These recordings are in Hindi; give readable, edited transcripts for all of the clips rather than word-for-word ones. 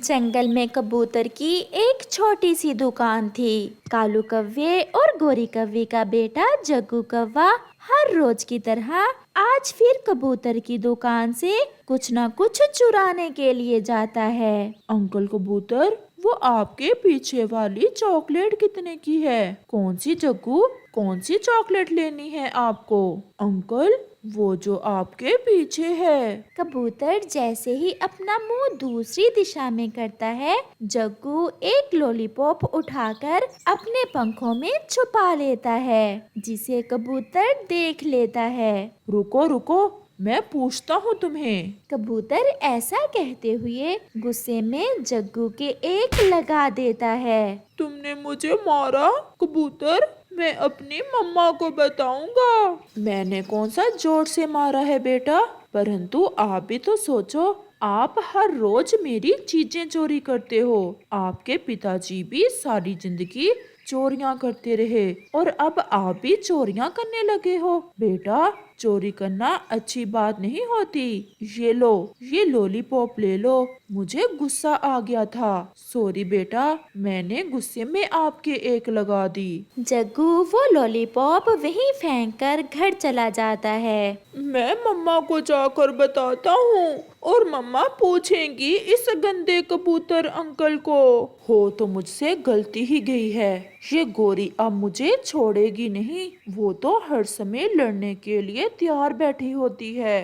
जंगल में कबूतर की एक छोटी सी दुकान थी। कालू कव्वे और गोरी कव्वे का बेटा जग्गू कौवा हर रोज की तरह आज फिर कबूतर की दुकान से कुछ न कुछ चुराने के लिए जाता है। अंकल कबूतर, वो आपके पीछे वाली चॉकलेट कितने की है? कौन सी जग्गू, कौन सी चॉकलेट लेनी है आपको? अंकल, वो जो आपके पीछे है। कबूतर जैसे ही अपना मुंह दूसरी दिशा में करता है, जग्गू एक लॉलीपॉप उठाकर अपने पंखों में छुपा लेता है, जिसे कबूतर देख लेता है। रुको रुको, मैं पूछता हूँ तुम्हें। कबूतर ऐसा कहते हुए गुस्से में जग्गू के एक लगा देता है। तुमने मुझे मारा कबूतर, मैं अपनी मम्मा को बताऊंगा। मैंने कौन सा जोर से मारा है बेटा? परंतु आप भी तो सोचो, आप हर रोज मेरी चीजें चोरी करते हो। आपके पिताजी भी सारी जिंदगी चोरियां करते रहे और अब आप भी चोरियां करने लगे हो। बेटा, चोरी करना अच्छी बात नहीं होती। ये लो, ये लॉलीपॉप ले लो। मुझे गुस्सा आ गया था, सॉरी बेटा, मैंने गुस्से में आपके एक लगा दी। जग्गू वो लॉलीपॉप वहीं फेंक कर घर चला जाता है। मैं मम्मा को जाकर बताता हूँ और मम्मा पूछेंगी इस गंदे कबूतर अंकल को। हो तो मुझसे गलती ही गई है। ये गोरी अब मुझे छोड़ेगी नहीं, वो तो हर समय लड़ने के लिए तैयार बैठी होती है।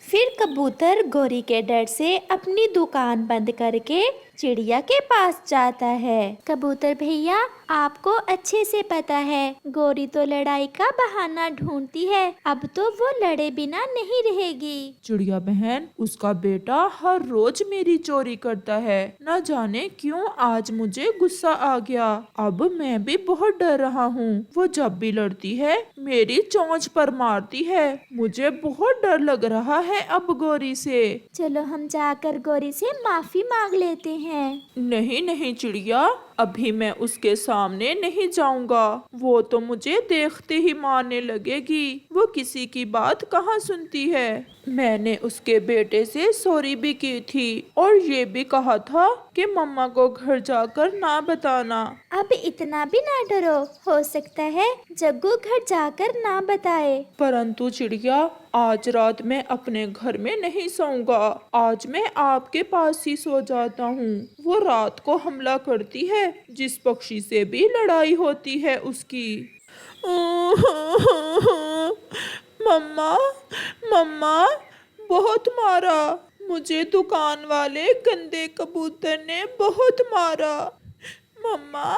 फिर कबूतर गोरी के डर से अपनी दुकान बंद करके चिड़िया के पास जाता है। कबूतर भैया, आपको अच्छे से पता है गोरी तो लड़ाई का बहाना ढूंढती है, अब तो वो लड़े बिना नहीं रहेगी। चिड़िया बहन, उसका बेटा हर रोज मेरी चोरी करता है, न जाने क्यों आज मुझे गुस्सा आ गया। अब मैं भी बहुत डर रहा हूँ। वो जब भी लड़ती है मेरी चोंच पर मारती है। मुझे बहुत डर लग रहा है अब गोरी से। चलो हम जाकर गोरी से माफी मांग लेते हैं। नहीं नहीं चिड़िया, अभी मैं उसके सामने नहीं जाऊंगा। वो तो मुझे देखते ही मारने लगेगी। वो किसी की बात कहाँ सुनती है। मैंने उसके बेटे से सॉरी भी की थी और ये भी कहा था कि मम्मा को घर जाकर ना बताना। अब इतना भी ना डरो, हो सकता है जग्गू घर जाकर ना बताए। परंतु चिड़िया, आज रात मैं अपने घर में नहीं सोऊंगा। आज मैं आपके पास ही सो जाता हूँ। वो रात को हमला करती है, जिस पक्षी से भी लड़ाई होती है उसकी। मम्मा, मम्मा, बहुत मारा मुझे, दुकान वाले गंदे कबूतर ने बहुत मारा। मम्मा,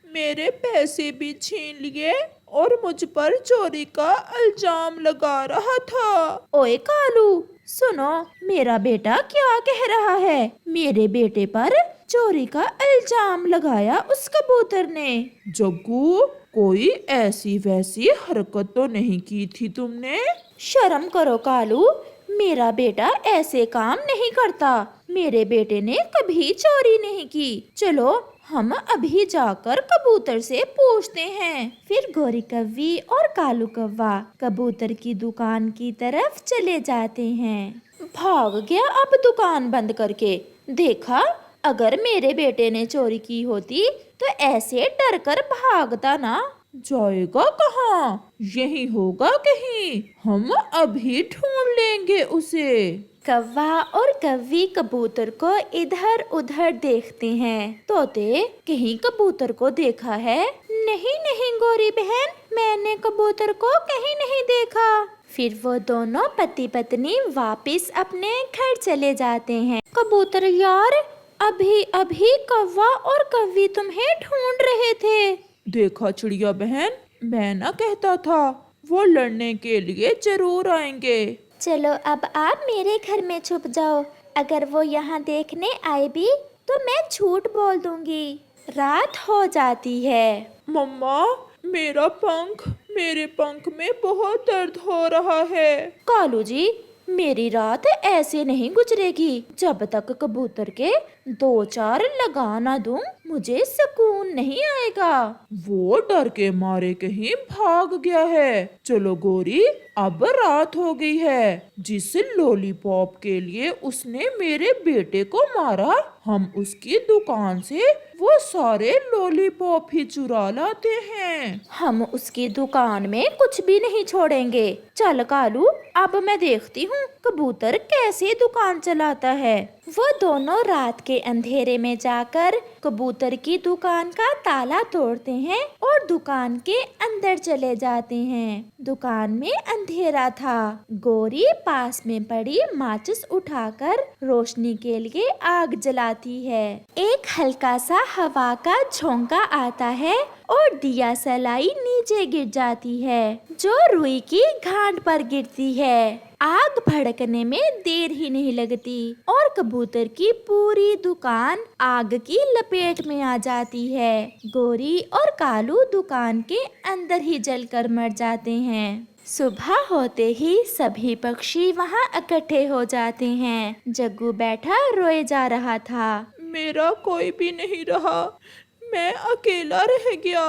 मेरे पैसे भी छीन लिए और मुझ पर चोरी का इल्जाम लगा रहा था। ओए कालू, सुनो, मेरा बेटा क्या कह रहा है। मेरे बेटे पर चोरी का इल्जाम लगाया उस कबूतर ने। जग्गू, कोई ऐसी वैसी हरकत तो नहीं की थी तुमने? शर्म करो कालू, मेरा बेटा ऐसे काम नहीं करता। मेरे बेटे ने कभी चोरी नहीं की। चलो हम अभी जाकर कबूतर से पूछते हैं। फिर गोरी कव्वी और कालू कौवा कबूतर की दुकान की तरफ चले जाते हैं। भाग गया अब दुकान बंद करके। देखा, अगर मेरे बेटे ने चोरी की होती तो ऐसे डर कर भागता ना। जाएगा कहाँ? यही होगा कहीं। हम अभी ढूंढ लेंगे उसे। कौवा और कव्वी कबूतर को इधर उधर देखते हैं। तोते, कहीं कबूतर को देखा है? नहीं नहीं गोरी बहन, मैंने कबूतर को कहीं नहीं देखा। फिर वो दोनों पति पत्नी वापस अपने घर चले जाते हैं। कबूतर यार, अभी अभी कौवा और कव्वी तुम्हें ढूंढ रहे थे। देखा चिड़िया बहन, मैं ना कहता था, वो लड़ने के लिए जरूर आएंगे। चलो अब आप मेरे घर में छुप जाओ। अगर वो यहाँ देखने आए भी तो मैं झूठ बोल दूंगी। रात हो जाती है। मम्मा, मेरा पंख, मेरे पंख में बहुत दर्द हो रहा है। कालू जी, मेरी रात ऐसे नहीं गुजरेगी। जब तक कबूतर के 2-4 लगा ना दूं, मुझे सुकून नहीं आएगा। वो डर के मारे कहीं भाग गया है। चलो गोरी, अब रात हो गई है। जिस लॉलीपॉप के लिए उसने मेरे बेटे को मारा, हम उसकी दुकान से वो सारे लॉलीपॉप ही चुरा लाते हैं। हम उसकी दुकान में कुछ भी नहीं छोड़ेंगे। चल कालू, अब मैं देखती हूँ कबूतर कैसे दुकान चलाता है। वो दोनों रात के अंधेरे में जाकर कबूतर की दुकान का ताला तोड़ते हैं और दुकान के अंदर चले जाते हैं। दुकान में अंधेरा था। गोरी पास में पड़ी माचिस उठाकर रोशनी के लिए आग जलाती है। एक हल्का सा हवा का झोंका आता है और दिया सलाई नीचे गिर जाती है, जो रुई की घाट पर गिरती है। आग भड़कने में देर ही नहीं लगती और कबूतर की पूरी दुकान आग की लपेट में आ जाती है। गोरी और कालू दुकान के अंदर ही जलकर मर जाते हैं। सुबह होते ही सभी पक्षी वहाँ इकट्ठे हो जाते हैं। जग्गू बैठा रोए जा रहा था। मेरा कोई भी नहीं रहा, मैं अकेला रह गया।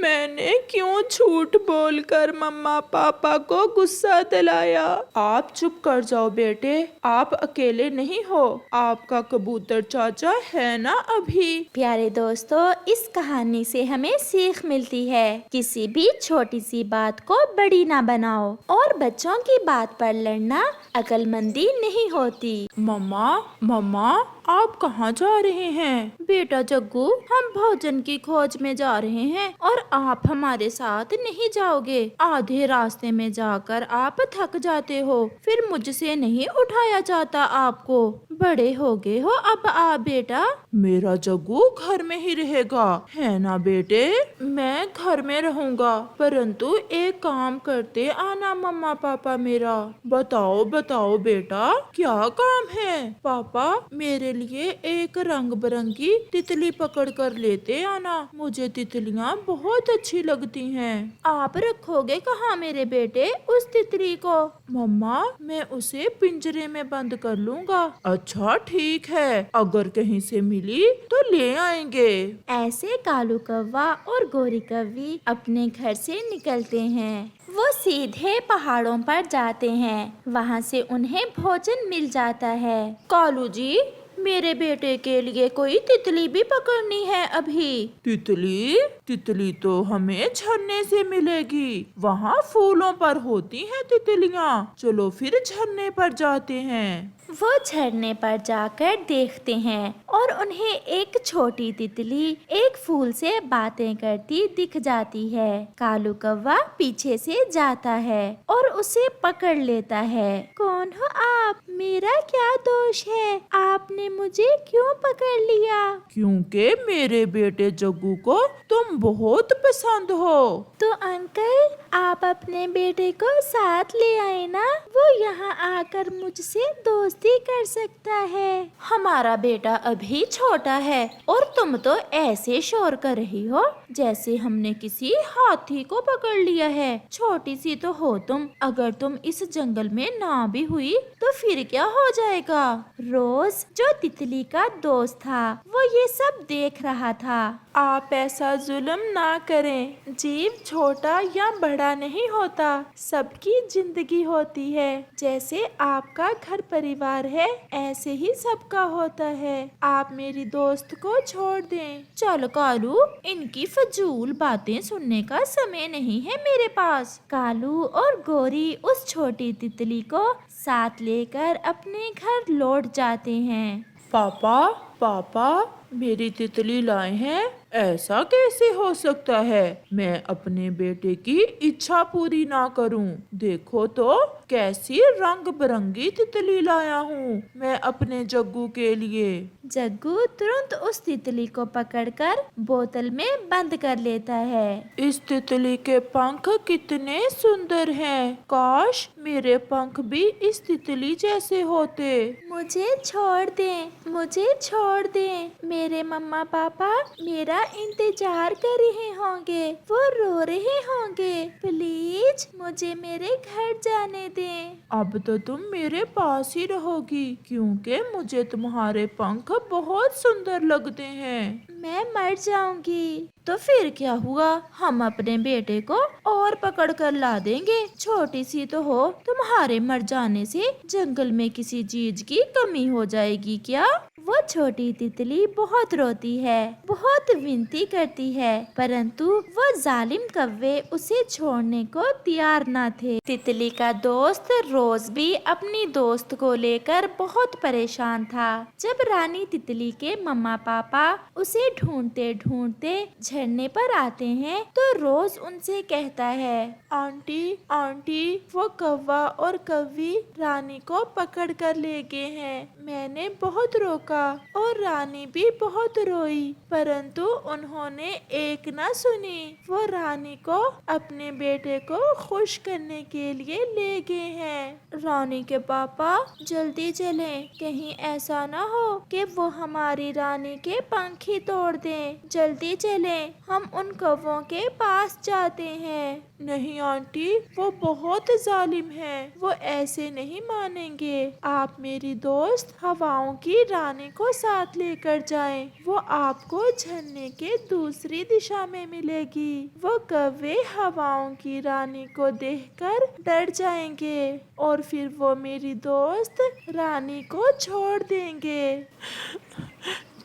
मैंने क्यों झूठ बोलकर मम्मा पापा को गुस्सा दिलाया। आप चुप कर जाओ बेटे, आप अकेले नहीं हो, आपका कबूतर चाचा है ना अभी। प्यारे दोस्तों, इस कहानी से हमें सीख मिलती है, किसी भी छोटी सी बात को बड़ी ना बनाओ और बच्चों की बात पर लड़ना अक्लमंदी नहीं होती। मम्मा मम्मा, आप कहाँ जा रहे हैं। बेटा जग्गू, हम भोजन की खोज में जा रहे हैं और आप हमारे साथ नहीं जाओगे। आधे रास्ते में जाकर आप थक जाते हो, फिर मुझसे नहीं उठाया जाता आपको। बड़े हो गए हो अब आप बेटा। मेरा जग्गू घर में ही रहेगा, है ना बेटे। मैं घर में रहूंगा, परंतु एक काम करते आना मम्मा पापा मेरा। बताओ बताओ बेटा, क्या काम है। पापा, मेरे लिए एक रंग बिरंगी तितली पकड़ कर लेते आना, मुझे तितलियाँ बहुत अच्छी लगती हैं। आप रखोगे कहाँ मेरे बेटे उस तितली को। मम्मा, मैं उसे पिंजरे में बंद कर लूँगा। अच्छा ठीक है, अगर कहीं से मिली तो ले आएंगे। ऐसे कालू कौवा और गोरी कौवी अपने घर से निकलते हैं। वो सीधे पहाड़ों पर जाते हैं। वहाँ से उन्हें भोजन मिल जाता है। कालू जी, मेरे बेटे के लिए कोई तितली भी पकड़नी है अभी। तितली? तितली तो हमें झरने से मिलेगी, वहाँ फूलों पर होती हैं तितलियाँ। चलो फिर झरने पर जाते हैं। वो झरने पर जाकर देखते हैं और उन्हें एक छोटी तितली एक फूल से बातें करती दिख जाती है। कालू कौवा पीछे से जाता है और उसे पकड़ लेता है। कौन हो आप? मेरा क्या दोष है? आपने मुझे क्यों पकड़ लिया? क्योंकि मेरे बेटे जग्गू को तुम बहुत पसंद हो। तो अंकल, आप अपने बेटे को साथ ले आए ना, वो यहाँ आकर मुझसे दोस्ती कर सकता है। हमारा बेटा अभी छोटा है और तुम तो ऐसे शोर कर रही हो जैसे हमने किसी हाथी को पकड़ लिया है। छोटी सी तो हो तुम, अगर तुम इस जंगल में ना भी हुई तो फिर क्या हो जाएगा। रोज जो तितली का दोस्त था वो ये सब देख रहा था। आप ऐसा जुल्म ना करें, जीव छोटा या बड़ा नहीं होता, सबकी जिंदगी होती है। जैसे आपका घर परिवार है ऐसे ही सबका होता है। आप मेरी दोस्त को छोड़ दें। चल कालू, इनकी फजूल बातें सुनने का समय नहीं है मेरे पास। कालू और गोरी उस छोटी तितली को साथ लेकर अपने घर लौट जाते हैं। पापा पापा, मेरी तितली लाए हैं। ऐसा कैसे हो सकता है, मैं अपने बेटे की इच्छा पूरी ना करूं। देखो तो कैसी रंग बिरंगी तितली लाया हूँ मैं अपने जग्गू के लिए। जग्गू तुरंत उस तितली को पकड़कर बोतल में बंद कर लेता है। इस तितली के पंख कितने सुंदर हैं, काश मेरे पंख भी इस तितली जैसे होते। मुझे छोड़ दें, मुझे छोड़ दें। मेरे मम्मा पापा मेरा इंतजार कर रहे होंगे, वो रो रहे होंगे। प्लीज मुझे मेरे घर जाने दें। अब तो तुम मेरे पास ही रहोगी, क्योंकि मुझे तुम्हारे पंख बहुत सुंदर लगते हैं। मैं मर जाऊंगी। तो फिर क्या हुआ, हम अपने बेटे को और पकड़ कर ला देंगे। छोटी सी तो हो, तुम्हारे मर जाने से जंगल में किसी चीज की कमी हो जाएगी क्या? वो छोटी तितली बहुत रोती है, बहुत विनती करती है, परंतु वो जालिम कौवे उसे छोड़ने को तैयार न थे। तितली का दोस्त रोज भी अपनी दोस्त को लेकर बहुत परेशान था। जब रानी तितली के मम्मा पापा उसे ढूंढते ढूंढते झरने पर आते हैं तो रोज उनसे कहता है, आंटी आंटी, वो कौवा और कौवी रानी को पकड़ कर ले गए हैं। मैंने बहुत रोका और रानी भी बहुत रोई, परंतु उन्होंने एक न सुनी। वो रानी को अपने बेटे को खुश करने के लिए ले गए हैं। रानी के पापा जल्दी चलें, कहीं ऐसा ना हो कि वो हमारी रानी के पंख ही तोड़ दें। जल्दी चलें, हम उन कौवों के पास जाते हैं। नहीं आंटी, वो बहुत जालिम हैं, वो ऐसे नहीं मानेंगे। आप मेरी दोस्त हवाओं की रानी को साथ लेकर जाएं। वो आपको झरने के दूसरी दिशा में मिलेगी। वो कौवे हवाओं की रानी को देखकर डर जाएंगे और फिर वो मेरी दोस्त रानी को छोड़ देंगे।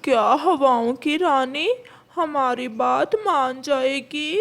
क्या हवाओं की रानी हमारी बात मान जाएगी?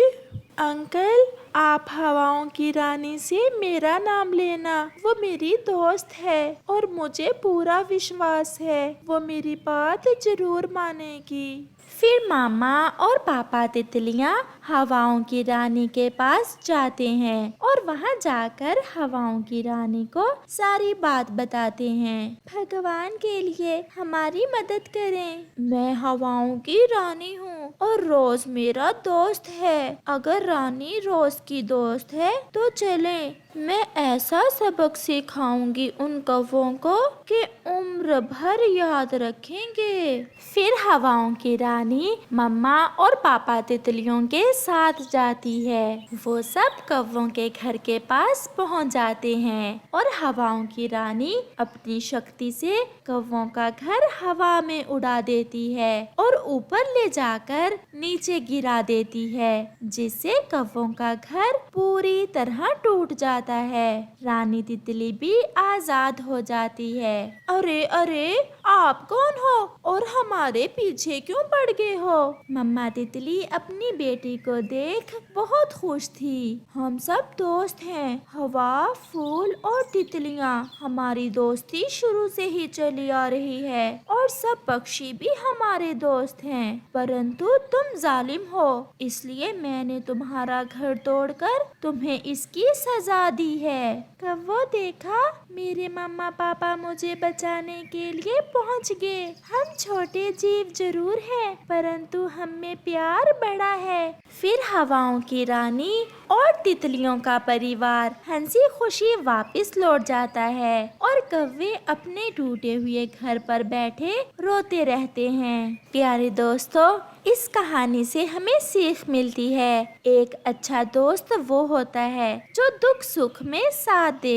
अंकल, आप हवाओं की रानी से मेरा नाम लेना। वो मेरी दोस्त है और मुझे पूरा विश्वास है वो मेरी बात जरूर मानेगी। फिर मामा और पापा तितलियां हवाओं की रानी के पास जाते हैं और वहां जाकर हवाओं की रानी को सारी बात बताते हैं। भगवान के लिए हमारी मदद करें। मैं हवाओं की रानी हूँ और रोज मेरा दोस्त है। अगर रानी रोज की दोस्त है तो चलें। मैं ऐसा सबक सिखाऊंगी उन कौवों को कि उम्र भर याद रखेंगे। फिर हवाओं की रानी मम्मा और पापा तितलियों के साथ जाती है। वो सब कौवों के घर के पास पहुंच जाते हैं और हवाओं की रानी अपनी शक्ति से कौवों का घर हवा में उड़ा देती है और ऊपर ले जाकर नीचे गिरा देती है, जिससे कौवों का घर पूरी तरह टूट जाता है। रानी तितली भी आजाद हो जाती है। अरे अरे, आप कौन हो और हमारे पीछे क्यों पड़ गए हो? मम्मा तितली अपनी बेटी को देख बहुत खुश थी। हम सब दोस्त हैं, हवा, फूल और तितलियाँ। हमारी दोस्ती शुरू से ही चली आ रही है और सब पक्षी भी हमारे दोस्त हैं, परंतु तुम जालिम हो, इसलिए मैंने तुम्हारा घर तोड़कर तुम्हें इसकी सजा दी है। कब वो देखा, मेरे मम्मा पापा मुझे बचाने के लिए पहुंच गए। हम छोटे जीव जरूर हैं, परंतु हम में प्यार बड़ा है। फिर हवाओं की रानी और तितलियों का परिवार हंसी खुशी वापस लौट जाता है और कौवे अपने टूटे हुए घर पर बैठे रोते रहते हैं। प्यारे दोस्तों, इस कहानी से हमें सीख मिलती है, एक अच्छा दोस्त वो होता है जो दुख सुख में साथ दे।